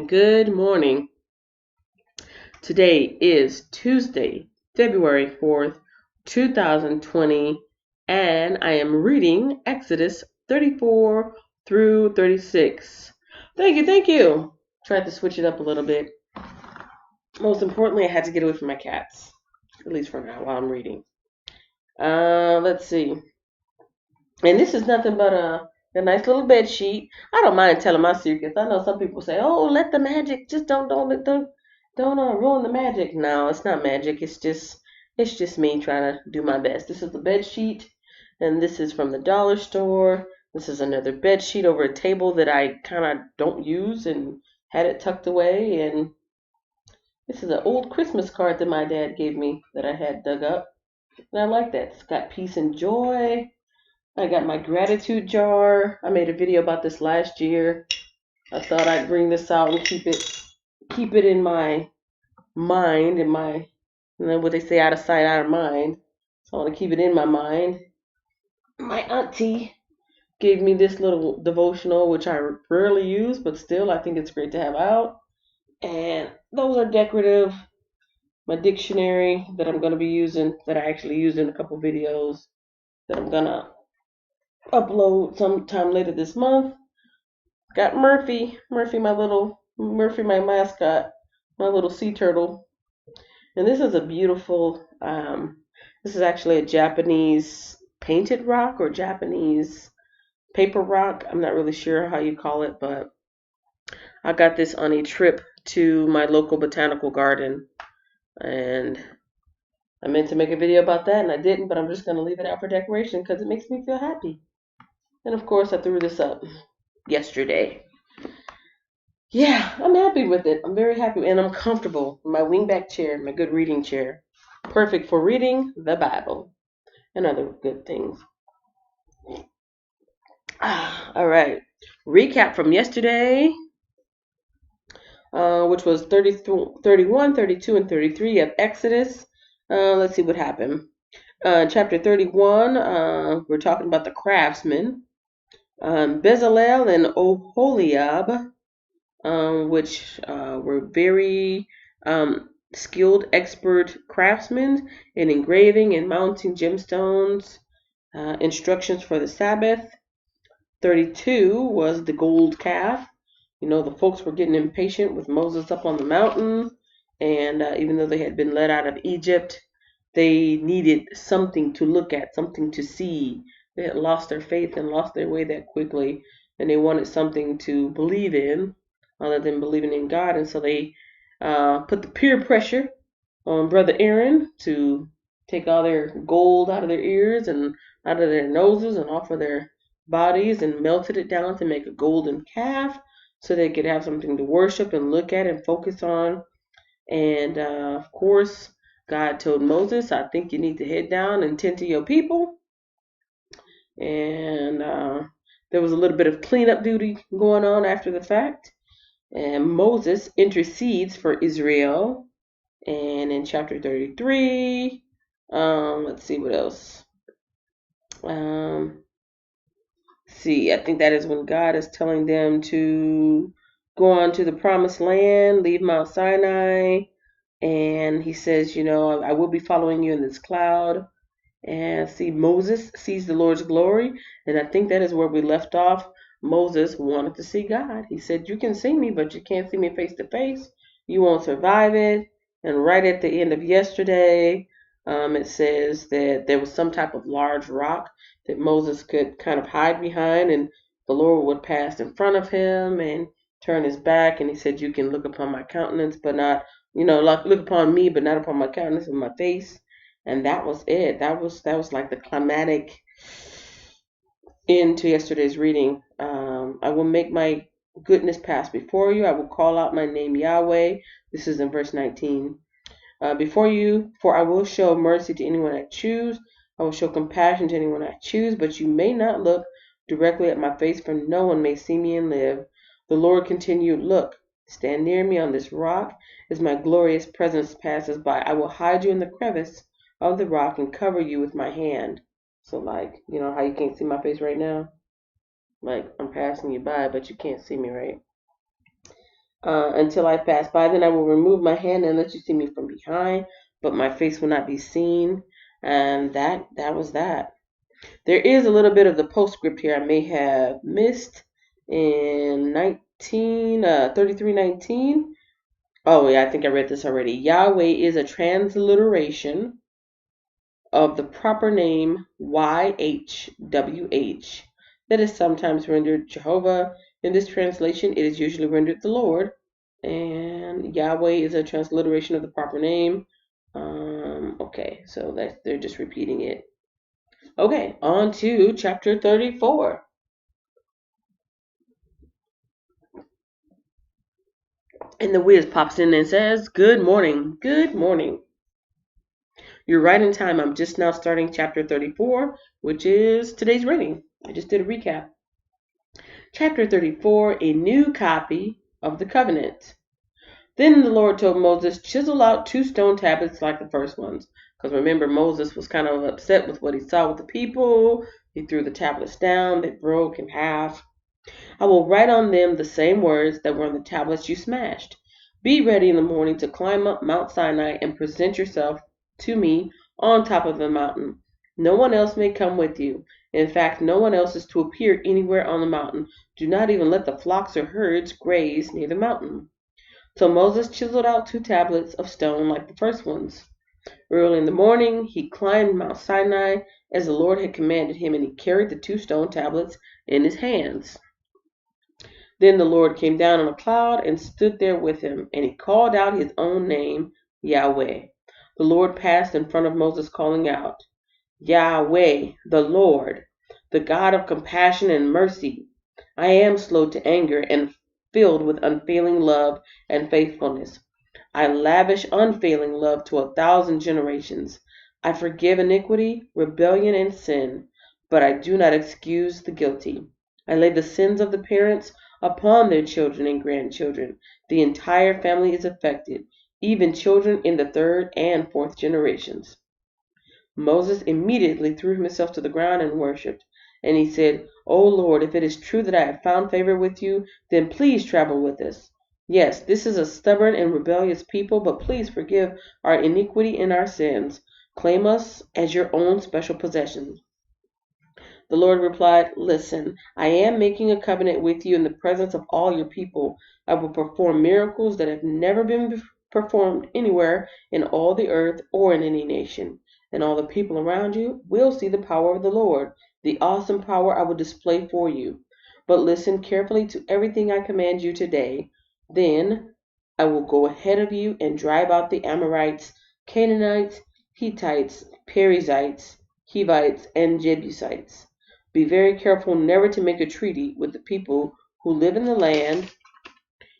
good morning. Today is Tuesday, February 4th, 2020, and I am reading Exodus 34 through 36. Thank you. Tried to switch it up a little bit. Most importantly, I had to get away from my cats, at least for now, while I'm reading. Let's see. And this is nothing but a nice little bed sheet. I don't mind telling my secrets. I know some people say, "Oh, let the magic just don't ruin the magic." No, it's not magic. It's just me trying to do my best. This is the bed sheet, and this is from the dollar store. This is another bed sheet over a table that I kind of don't use and had it tucked away. And this is an old Christmas card that my dad gave me that I had dug up, and I like that. It's got peace and joy. I got my gratitude jar. I made a video about this last year. I thought I'd bring this out and keep it in my mind, what they say, out of sight, out of mind. So I want to keep it in my mind. My auntie gave me this little devotional, which I rarely use, but still I think it's great to have out. And those are decorative. My dictionary that I'm going to be using, that I actually used in a couple videos that I'm going to upload sometime later this month. Got Murphy, my mascot, my little sea turtle. And this is a beautiful, this is actually a Japanese painted rock or Japanese paper rock. I'm not really sure how you call it, but I got this on a trip to my local botanical garden. And I meant to make a video about that and I didn't, but I'm just going to leave it out for decoration because it makes me feel happy. And of course, I threw this up yesterday. Yeah, I'm happy with it. I'm very happy and I'm comfortable in my wingback chair, my good reading chair. Perfect for reading the Bible and other good things. All right. Recap from yesterday, which was 31, 32, and 33 of Exodus. Let's see what happened. Chapter 31, we're talking about the craftsmen. Bezalel and Oholiab, which were very skilled, expert craftsmen in engraving and mounting gemstones. Instructions for the Sabbath. 32 was the gold calf. The folks were getting impatient with Moses up on the mountain, and even though they had been led out of Egypt, they needed something to look at, something to see. They had lost their faith and lost their way that quickly, and they wanted something to believe in other than believing in God. And so they put the peer pressure on Brother Aaron to take all their gold out of their ears and out of their noses and off of their bodies and melted it down to make a golden calf so they could have something to worship and look at and focus on. And of course, God told Moses, "I think you need to head down and tend to your people." And there was a little bit of cleanup duty going on after the fact. And Moses intercedes for Israel. And in chapter 33, let's see what else. I think that is when God is telling them to go on to the promised land, leave Mount Sinai. And he says, I will be following you in this cloud. And Moses sees the Lord's glory. And I think that is where we left off. Moses wanted to see God. He said, "You can see me, but you can't see me face to face. You won't survive it." And right at the end of yesterday, it says that there was some type of large rock that Moses could kind of hide behind, and the Lord would pass in front of him and turn his back. And he said, "You can look upon my countenance, but not, look upon me, but not upon my countenance and my face." And that was it. That was like the climatic end to yesterday's reading. I will make my goodness pass before you. I will call out my name Yahweh. This is in verse 19. Before you, for I will show mercy to anyone I choose. I will show compassion to anyone I choose, but you may not look directly at my face, for no one may see me and live. The Lord continued, "Look, stand near me on this rock as my glorious presence passes by. I will hide you in the crevice of the rock and cover you with my hand." So how you can't see my face right now? Like I'm passing you by, but you can't see me, right? until I pass by. Then I will remove my hand and let you see me from behind, but my face will not be seen. And that was that. There is a little bit of the postscript here I may have missed in 33:19. Oh yeah, I think I read this already. Yahweh is a transliteration of the proper name YHWH that is sometimes rendered Jehovah. In this translation, it is usually rendered the Lord. And Yahweh is a transliteration of the proper name. Okay, so they're just repeating it. Okay, on to chapter 34. And the whiz pops in and says, "Good morning. Good morning. You're right in time. I'm just now starting chapter 34, which is today's reading. I just did a recap. Chapter 34, a new copy of the covenant. Then the Lord told Moses, chisel out 2 stone tablets like the first ones." Because remember, Moses was kind of upset with what he saw with the people. He threw the tablets down. They broke in half. "I will write on them the same words that were on the tablets you smashed. Be ready in the morning to climb up Mount Sinai and present yourself to me on top of the mountain. No one else may come with you. In fact, no one else is to appear anywhere on the mountain. Do not even let the flocks or herds graze near the mountain." So Moses chiseled out 2 tablets of stone like the first ones. Early in the morning, he climbed Mount Sinai as the Lord had commanded him, and he carried the 2 stone tablets in his hands. Then the Lord came down on a cloud and stood there with him, and he called out his own name, Yahweh. The Lord passed in front of Moses, calling out, "Yahweh, the Lord, the God of compassion and mercy. I am slow to anger and filled with unfailing love and faithfulness. I lavish unfailing love to 1,000 generations. I forgive iniquity, rebellion, and sin, but I do not excuse the guilty. I lay the sins of the parents upon their children and grandchildren. The entire family is affected, even children in the 3rd and 4th generations." Moses immediately threw himself to the ground and worshipped. And he said, "O Lord, if it is true that I have found favor with you, then please travel with us. Yes, this is a stubborn and rebellious people, but please forgive our iniquity and our sins. Claim us as your own special possession." The Lord replied, "Listen, I am making a covenant with you in the presence of all your people. I will perform miracles that have never been performed anywhere in all the earth or in any nation. And all the people around you will see the power of the Lord, the awesome power I will display for you. But listen carefully to everything I command you today. Then I will go ahead of you and drive out the Amorites, Canaanites, Hittites, Perizzites, Hivites, and Jebusites. Be very careful never to make a treaty with the people who live in the land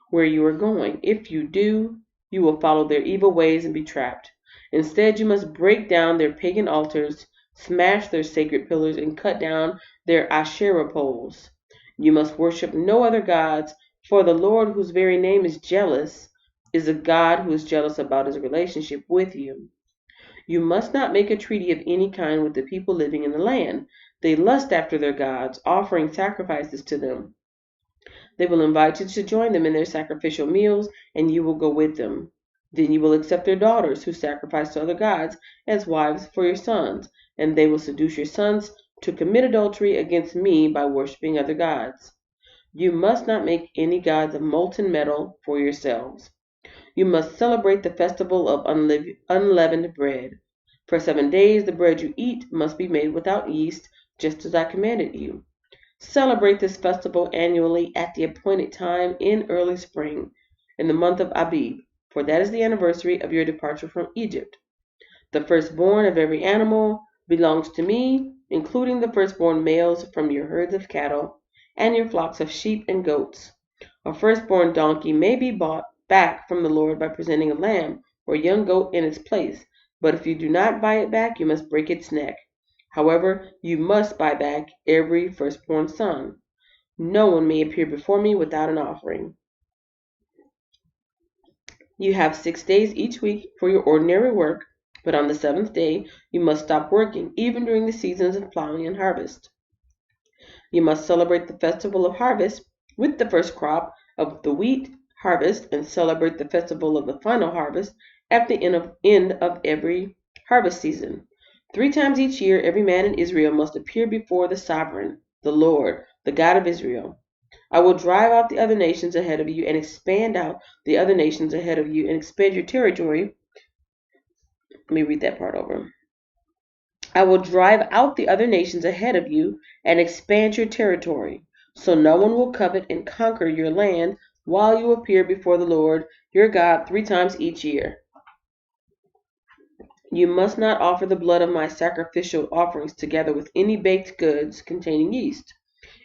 where you are going. If you do, you will follow their evil ways and be trapped. Instead, you must break down their pagan altars, smash their sacred pillars, and cut down their Asherah poles. You must worship no other gods, for the Lord, whose very name is jealous, is a God who is jealous about his relationship with you. You must not make a treaty of any kind with the people living in the land. They lust after their gods, offering sacrifices to them. They will invite you to join them in their sacrificial meals, and you will go with them. Then you will accept their daughters, who sacrifice to other gods, as wives for your sons, and they will seduce your sons to commit adultery against me by worshiping other gods. You must not make any gods of molten metal for yourselves. You must celebrate the festival of unleavened bread. For 7 days the bread you eat must be made without yeast, just as I commanded you. Celebrate this festival annually at the appointed time in early spring, in the month of Abib, for that is the anniversary of your departure from Egypt. The firstborn of every animal belongs to me, including the firstborn males from your herds of cattle and your flocks of sheep and goats. A firstborn donkey may be bought back from the Lord by presenting a lamb or young goat in its place, but if you do not buy it back, you must break its neck. However, you must buy back every firstborn son. No one may appear before me without an offering. You have 6 days each week for your ordinary work, but on the 7th day you must stop working, even during the seasons of plowing and harvest. You must celebrate the festival of harvest with the first crop of the wheat, harvest and celebrate the festival of the final harvest at the end of every harvest season. 3 times each year, every man in Israel must appear before the sovereign, the Lord, the God of Israel. I will drive out the other nations ahead of you and expand out the other nations ahead of you and expand your territory. Let me read that part over. I will drive out the other nations ahead of you and expand your territory, so no one will covet and conquer your land while you appear before the Lord your God 3 times each year. You must not offer the blood of my sacrificial offerings together with any baked goods containing yeast,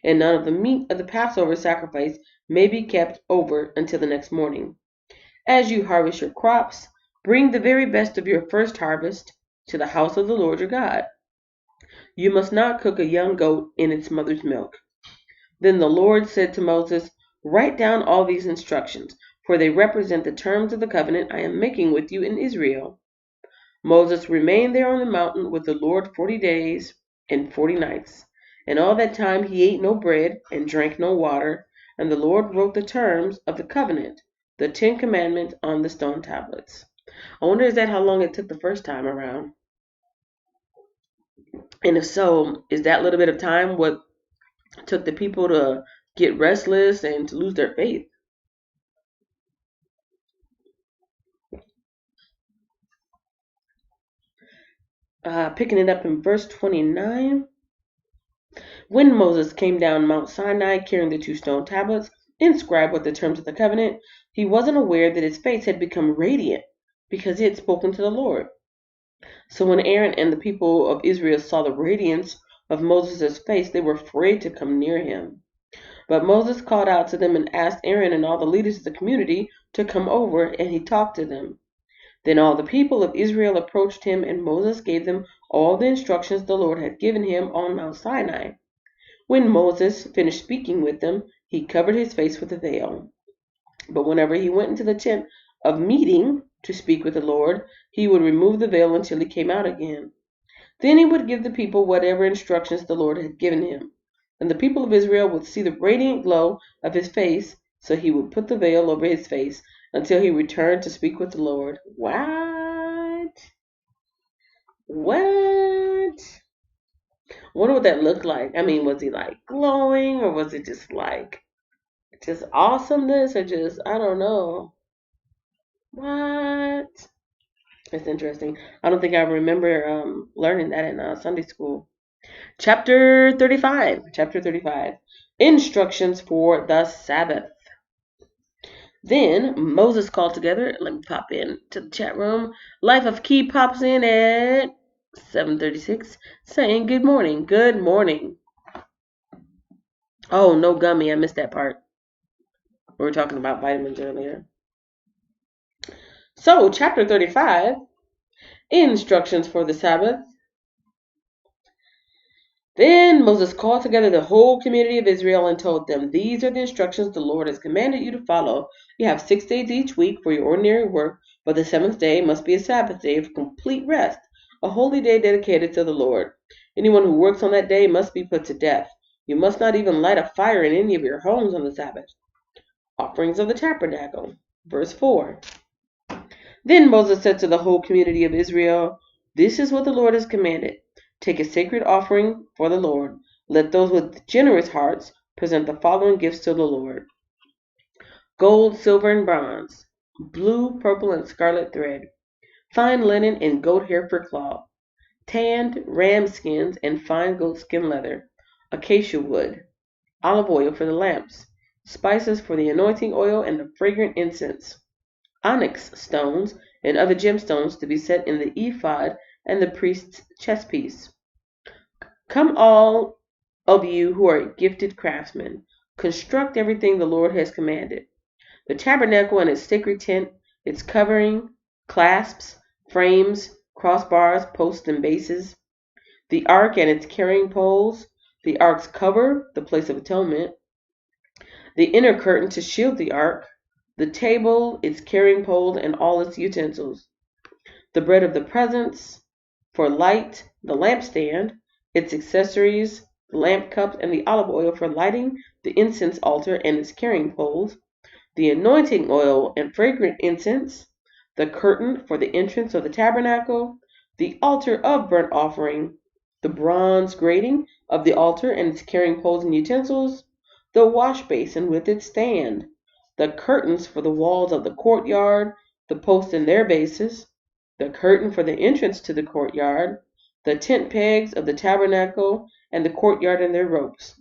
and none of the meat of the Passover sacrifice may be kept over until the next morning. As you harvest your crops, bring the very best of your first harvest to the house of the Lord your God. You must not cook a young goat in its mother's milk. Then the Lord said to Moses, write down all these instructions, for they represent the terms of the covenant I am making with you in Israel. Moses remained there on the mountain with the Lord 40 days and 40 nights. And all that time he ate no bread and drank no water, and the Lord wrote the terms of the covenant, the 10 Commandments, on the stone tablets. I wonder, is that how long it took the first time around? And if so, is that little bit of time what took the people to get restless and to lose their faith? Picking it up in verse 29. When Moses came down Mount Sinai carrying the 2 stone tablets inscribed with the terms of the covenant, he wasn't aware that his face had become radiant because he had spoken to the Lord. So when Aaron and the people of Israel saw the radiance of Moses' face, they were afraid to come near him. But Moses called out to them and asked Aaron and all the leaders of the community to come over, and he talked to them. Then all the people of Israel approached him, and Moses gave them all the instructions the Lord had given him on Mount Sinai. When Moses finished speaking with them, he covered his face with a veil. But whenever he went into the tent of meeting to speak with the Lord, he would remove the veil until he came out again. Then he would give the people whatever instructions the Lord had given him. And the people of Israel would see the radiant glow of his face, so he would put the veil over his face until he returned to speak with the Lord. What? I wonder what that looked like. I mean, was he like glowing, or was it just like just awesomeness, or just, I don't know. What? It's interesting. I don't think I remember learning that in Sunday school. Chapter 35. Chapter 35. Instructions for the Sabbath. Then Moses called together. Let me pop in to the chat room. Life of Key pops in at 7:36, saying good morning. Good morning. Oh, no gummy. I missed that part. We were talking about vitamins earlier. So, chapter 35, instructions for the Sabbath. Then Moses called together the whole community of Israel and told them, these are the instructions the Lord has commanded you to follow. You have 6 days each week for your ordinary work, but the 7th day must be a Sabbath day of complete rest, a holy day dedicated to the Lord. Anyone who works on that day must be put to death. You must not even light a fire in any of your homes on the Sabbath. Offerings of the tabernacle. Verse 4. Then Moses said to the whole community of Israel, this is what the Lord has commanded. Take a sacred offering for the Lord. Let those with generous hearts present the following gifts to the Lord. Gold, silver, and bronze, blue, purple, and scarlet thread, fine linen and goat hair for cloth, tanned ram skins and fine goat skin leather, acacia wood, olive oil for the lamps, spices for the anointing oil and the fragrant incense, onyx stones and other gemstones to be set in the ephod and the priest's chest piece. Come, all of you who are gifted craftsmen, construct everything the Lord has commanded. The tabernacle and its sacred tent, its covering, clasps, frames, crossbars, posts, and bases, the ark and its carrying poles, the ark's cover, the place of atonement, the inner curtain to shield the ark, the table, its carrying poles, and all its utensils, the bread of the presence, for light, the lampstand, its accessories, the lamp cups, and the olive oil for lighting, the incense altar and its carrying poles, the anointing oil and fragrant incense, the curtain for the entrance of the tabernacle, the altar of burnt offering, the bronze grating of the altar and its carrying poles and utensils, the wash basin with its stand, the curtains for the walls of the courtyard, the posts and their bases, the curtain for the entrance to the courtyard, the tent pegs of the tabernacle, and the courtyard and their ropes,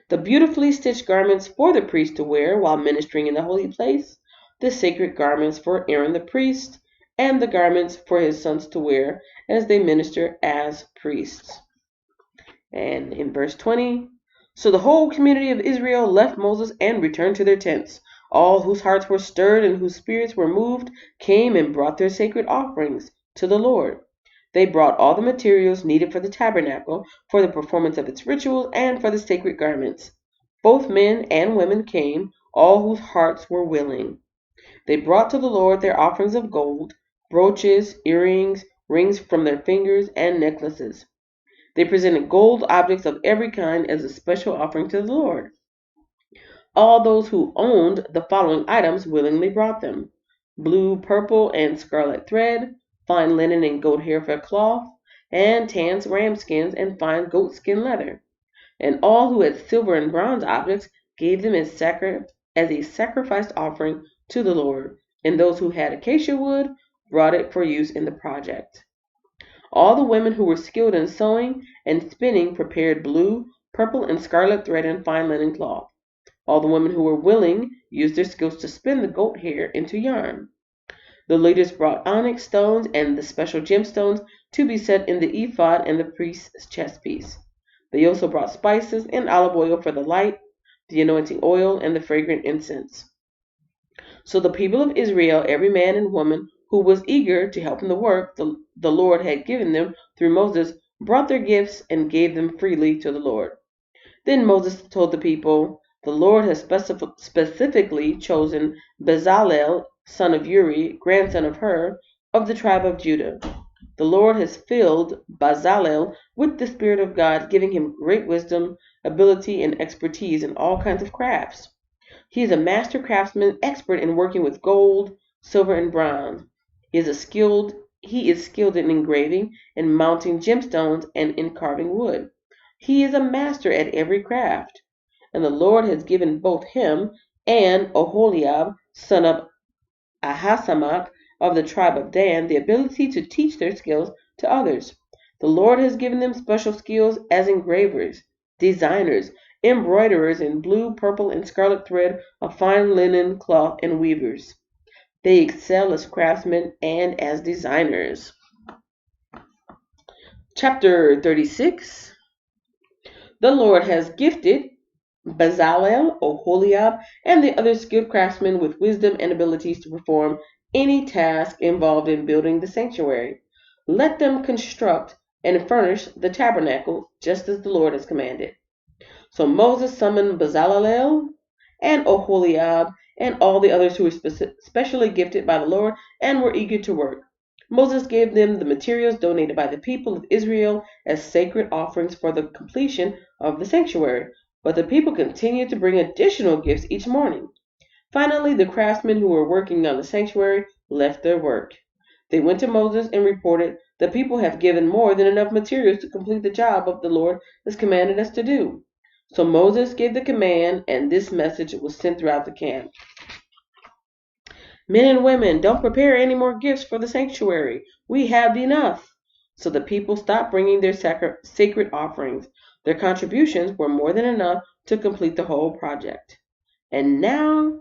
the beautifully stitched garments for the priest to wear while ministering in the holy place, the sacred garments for Aaron the priest, and the garments for his sons to wear as they minister as priests. And in verse 20, so the whole community of Israel left Moses and returned to their tents. All whose hearts were stirred and whose spirits were moved came and brought their sacred offerings to the Lord. They brought all the materials needed for the tabernacle, for the performance of its rituals, and for the sacred garments. Both men and women came, all whose hearts were willing. They brought to the Lord their offerings of gold, brooches, earrings, rings from their fingers, and necklaces. They presented gold objects of every kind as a special offering to the Lord. All those who owned the following items willingly brought them: blue, purple, and scarlet thread, fine linen and goat hair for cloth, and tanned ram skins and fine goat skin leather. And all who had silver and bronze objects gave them as a sacrifice offering to the Lord, and those who had acacia wood brought it for use in the project. All the women who were skilled in sewing and spinning prepared blue, purple, and scarlet thread and fine linen cloth. All the women who were willing used their skills to spin the goat hair into yarn. The leaders brought onyx stones and the special gemstones to be set in the ephod and the priest's chest piece. They also brought spices and olive oil for the light, the anointing oil, and the fragrant incense. So the people of Israel, every man and woman who was eager to help in the work the Lord had given them through Moses, brought their gifts and gave them freely to the Lord. Then Moses told the people, the Lord has specifically chosen Bezalel, son of Uri, grandson of Hur, of the tribe of Judah. The Lord has filled Bezalel with the Spirit of God, giving him great wisdom, ability, and expertise in all kinds of crafts. He is a master craftsman, expert in working with gold, silver, and bronze. He is skilled in engraving and mounting gemstones and in carving wood. He is a master at every craft. And the Lord has given both him and Oholiab, son of Ahisamach of the tribe of Dan, the ability to teach their skills to others. The Lord has given them special skills as engravers, designers, embroiderers in blue, purple, and scarlet thread of fine linen cloth, and weavers. They excel as craftsmen and as designers. Chapter 36. The Lord has gifted Bezalel, Oholiab, and the other skilled craftsmen with wisdom and abilities to perform any task involved in building the sanctuary. Let them construct and furnish the tabernacle just as the Lord has commanded. So Moses summoned Bezalel and Oholiab and all the others who were specially gifted by the Lord and were eager to work. Moses gave them the materials donated by the people of Israel as sacred offerings for the completion of the sanctuary. But the people continued to bring additional gifts each morning. Finally, the craftsmen who were working on the sanctuary left their work. They went to Moses and reported, the people have given more than enough materials to complete the job of the Lord has commanded us to do. So Moses gave the command, and this message was sent throughout the camp. Men and women, don't prepare any more gifts for the sanctuary. We have enough. So the people stopped bringing their sacred offerings. Their contributions were more than enough to complete the whole project. And now,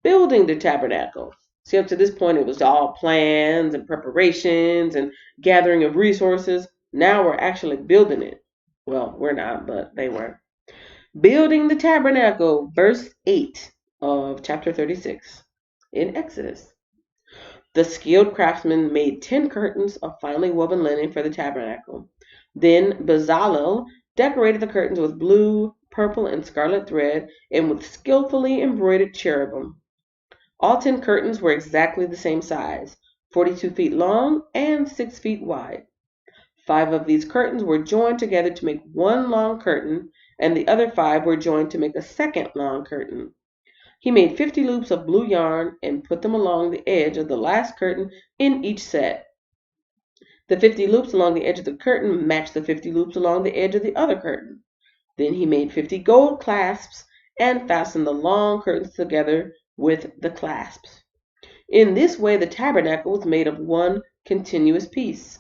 building the tabernacle. See, up to this point, it was all plans and preparations and gathering of resources. Now we're actually building it. Well, we're not, but they were. Building the tabernacle, verse 8 of chapter 36 in Exodus. The skilled craftsmen made 10 curtains of finely woven linen for the tabernacle. Then Bezalel decorated the curtains with blue, purple, and scarlet thread and with skillfully embroidered cherubim. All 10 curtains were exactly the same size, 42 feet long and 6 feet wide. 5 of these curtains were joined together to make one long curtain, and the other 5 were joined to make a second long curtain. He made 50 loops of blue yarn and put them along the edge of the last curtain in each set. The 50 loops along the edge of the curtain matched the 50 loops along the edge of the other curtain. Then he made 50 gold clasps and fastened the long curtains together with the clasps. In this way, the tabernacle was made of one continuous piece.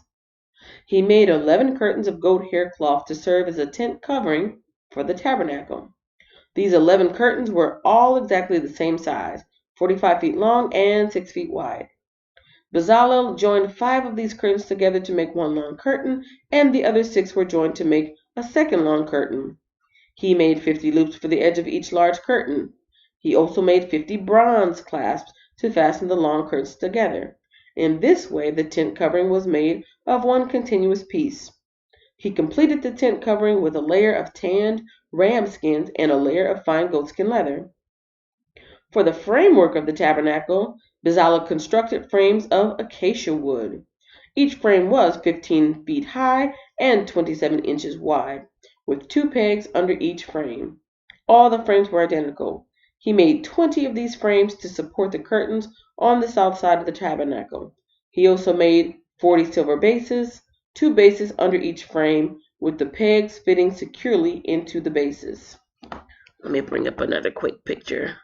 He made 11 curtains of goat hair cloth to serve as a tent covering for the tabernacle. These 11 curtains were all exactly the same size, 45 feet long and 6 feet wide. Bezalel joined 5 of these curtains together to make one long curtain, and the other 6 were joined to make a second long curtain. He made 50 loops for the edge of each large curtain. He also made 50 bronze clasps to fasten the long curtains together. In this way, the tent covering was made of one continuous piece. He completed the tent covering with a layer of tanned ram skins and a layer of fine goatskin leather. For the framework of the tabernacle, Bezalel constructed frames of acacia wood. Each frame was 15 feet high and 27 inches wide, with 2 pegs under each frame. All the frames were identical. He made 20 of these frames to support the curtains on the south side of the tabernacle. He also made 40 silver bases, 2 bases under each frame, with the pegs fitting securely into the bases. Let me bring up another quick picture.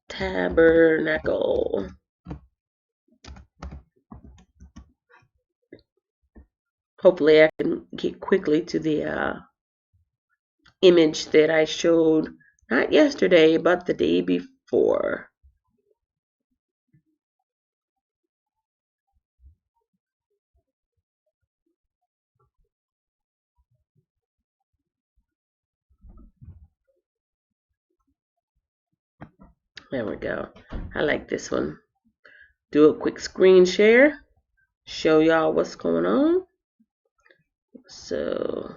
Tabernacle. Hopefully I can get quickly to the image that I showed not yesterday but the day before. There we go. I like this one. Do a quick screen share. Show y'all what's going on. So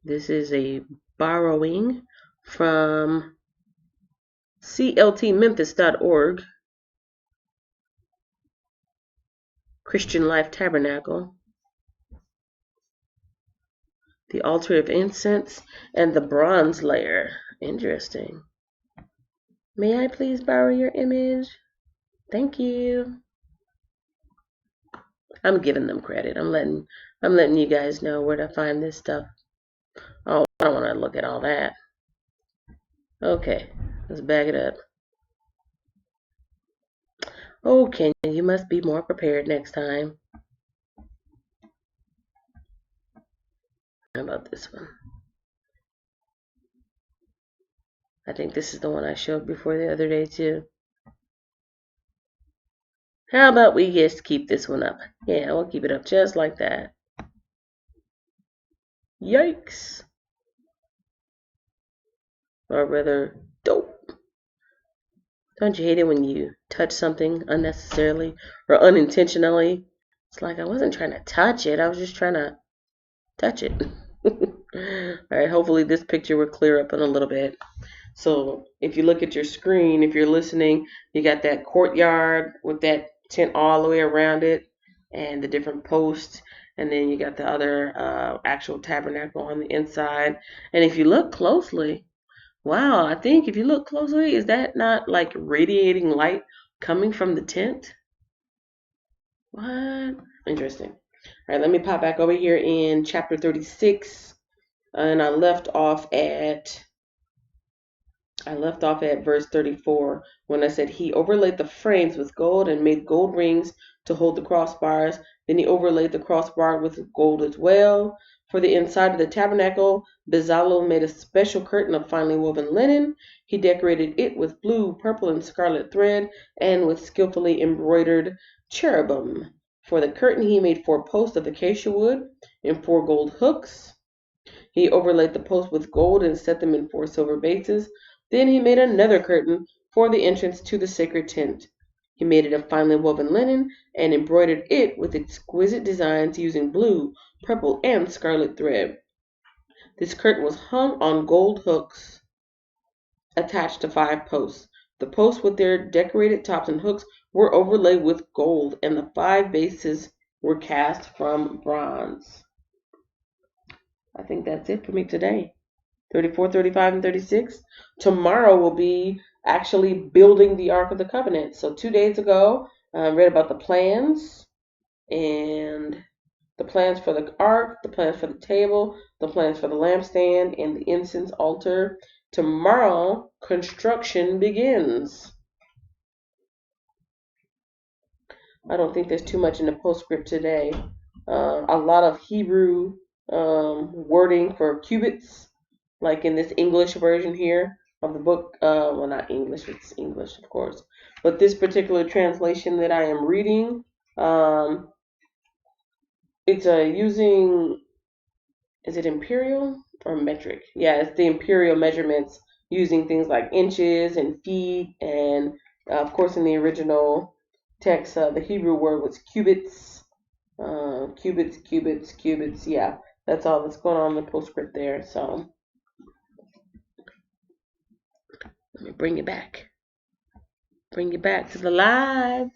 this is a borrowing from cltmemphis.org, Christian Life Tabernacle, the altar of incense, and the bronze layer. Interesting. May I please borrow your image? Thank you. I'm giving them credit. I'm letting you guys know where to find this stuff. Oh, I don't want to look at all that. Okay, let's back it up. Oh, Kenya, you must be more prepared next time. How about this one? I think this is the one I showed before the other day too. How about we just keep this one up? Yeah, we'll keep it up just like that. Yikes. Or rather, dope. Don't you hate it when you touch something unnecessarily or unintentionally? It's like I wasn't trying to touch it. I was just trying to touch it. Alright, hopefully this picture will clear up in a little bit. So if you look at your screen, if you're listening, you got that courtyard with that tent all the way around it and the different posts. And then you got the other actual tabernacle on the inside. And if you look closely, wow, I think if you look closely, is that not like radiating light coming from the tent? What? Interesting. All right, let me pop back over here in chapter 36. And I left off at verse 34 when I said he overlaid the frames with gold and made gold rings to hold the crossbars. Then he overlaid the crossbar with gold as well. For the inside of the tabernacle, Bezalel made a special curtain of finely woven linen. He decorated it with blue, purple, and scarlet thread and with skillfully embroidered cherubim. For the curtain he made 4 posts of acacia wood and 4 gold hooks. He overlaid the posts with gold and set them in 4 silver bases. Then he made another curtain for the entrance to the sacred tent. He made it of finely woven linen and embroidered it with exquisite designs using blue, purple, and scarlet thread. This curtain was hung on gold hooks attached to 5 posts. The posts with their decorated tops and hooks were overlaid with gold, and the 5 bases were cast from bronze. I think that's it for me today. 34, 35, and 36. Tomorrow will be actually building the Ark of the Covenant. So 2 days ago, I read about the plans and the plans for the ark, the plans for the table, the plans for the lampstand, and the incense altar. Tomorrow, construction begins. I don't think there's too much in the postscript today. A lot of Hebrew wording for cubits, like in this English version here of the book. Well, not English, it's English, of course. But this particular translation that I am reading, it's using, is it imperial or metric? Yeah, it's the imperial measurements using things like inches and feet. And of course, in the original text, the Hebrew word was cubits. Cubits. Yeah, that's all that's going on in the postscript there. So let me bring it back. Bring it back to the live.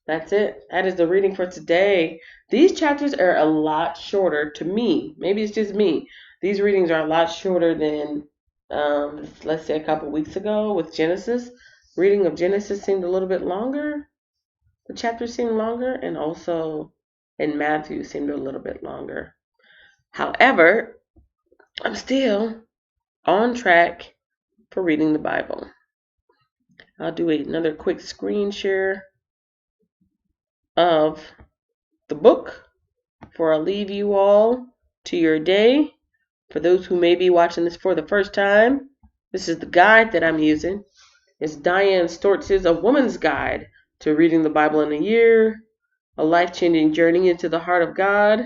That's it. That is the reading for today. These chapters are a lot shorter to me. Maybe it's just me. These readings are a lot shorter than, let's say, a couple weeks ago with Genesis. Reading of Genesis seemed a little bit longer. The chapters seemed longer, and also in Matthew seemed a little bit longer. However, I'm still on track for reading the Bible. I'll do another quick screen share of the book before I leave you all to your day. For those who may be watching this for the first time, this is the guide that I'm using. It's Diane Stortz's A Woman's Guide to Reading the Bible in a Year, a life-changing journey into the heart of God.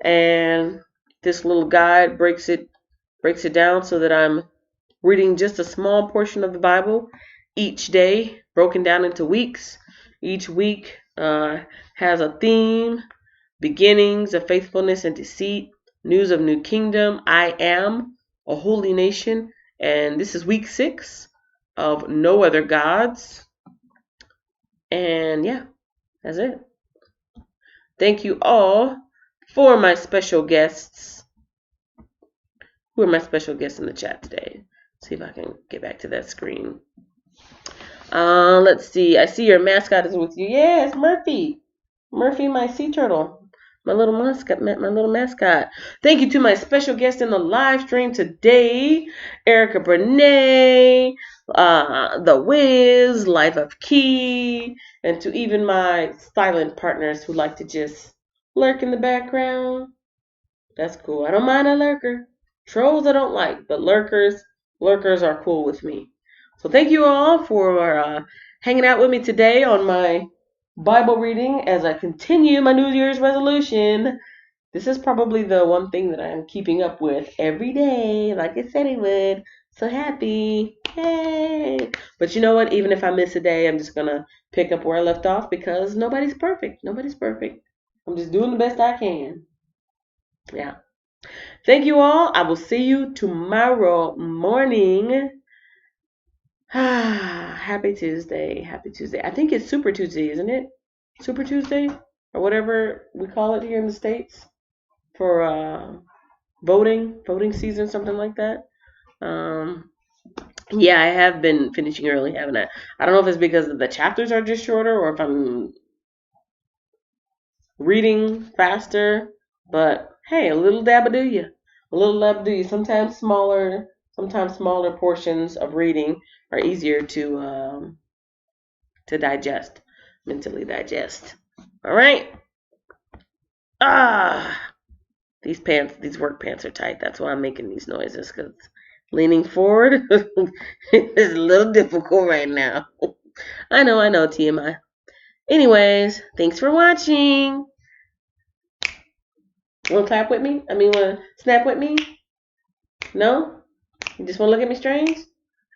And this little guide breaks it down so that I'm reading just a small portion of the Bible each day, broken down into weeks. Each week has a theme: beginnings of faithfulness and deceit, news of new kingdom, I am a holy nation, and this is week 6 of no other gods. And yeah, that's it. Thank you all for my special guests. Who are my special guests in the chat today? See if I can get back to that screen. Let's see. I see your mascot is with you. Yes, Murphy. Murphy, my sea turtle. My little mascot. Thank you to my special guest in the live stream today, Erica Bernay, The Wiz, Life of Key, and to even my silent partners who like to just lurk in the background. That's cool. I don't mind a lurker. Trolls I don't like, but lurkers are cool with me. So thank you all for hanging out with me today on my Bible reading as I continue my New Year's resolution. This is probably the one thing that I'm keeping up with every day, like I said it would. So happy. Yay. But you know what? Even if I miss a day, I'm just going to pick up where I left off because nobody's perfect. Nobody's perfect. I'm just doing the best I can. Yeah. Thank you all. I will see you tomorrow morning. Happy Tuesday. Happy Tuesday. I think it's Super Tuesday, isn't it? Super Tuesday? Or whatever we call it here in the States for voting season, something like that. Yeah, I have been finishing early, haven't I? I don't know if it's because the chapters are just shorter or if I'm reading faster, but hey, a little dab do you. A little dab do you. Sometimes smaller portions of reading are easier to digest, mentally digest. All right. These work pants are tight. That's why I'm making these noises, because leaning forward is a little difficult right now. I know, TMI. Anyways, thanks for watching. Want to clap with me? Want to snap with me? No? You just want to look at me strange?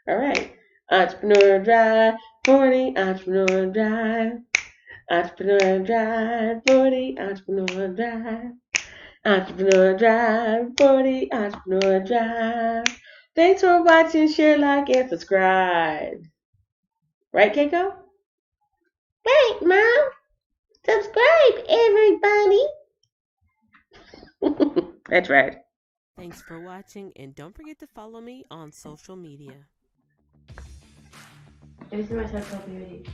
All right. Entrepreneur Drive 40, Entrepreneur Drive. Entrepreneur Drive 40, Entrepreneur Drive. Entrepreneur Drive 40, Entrepreneur Drive. Thanks for watching, share, like, and subscribe. Right, Keiko? Right, Mom. Subscribe, everybody. That's right. Thanks for watching, and don't forget to follow me on social media. Every time I touch, I'll be ready.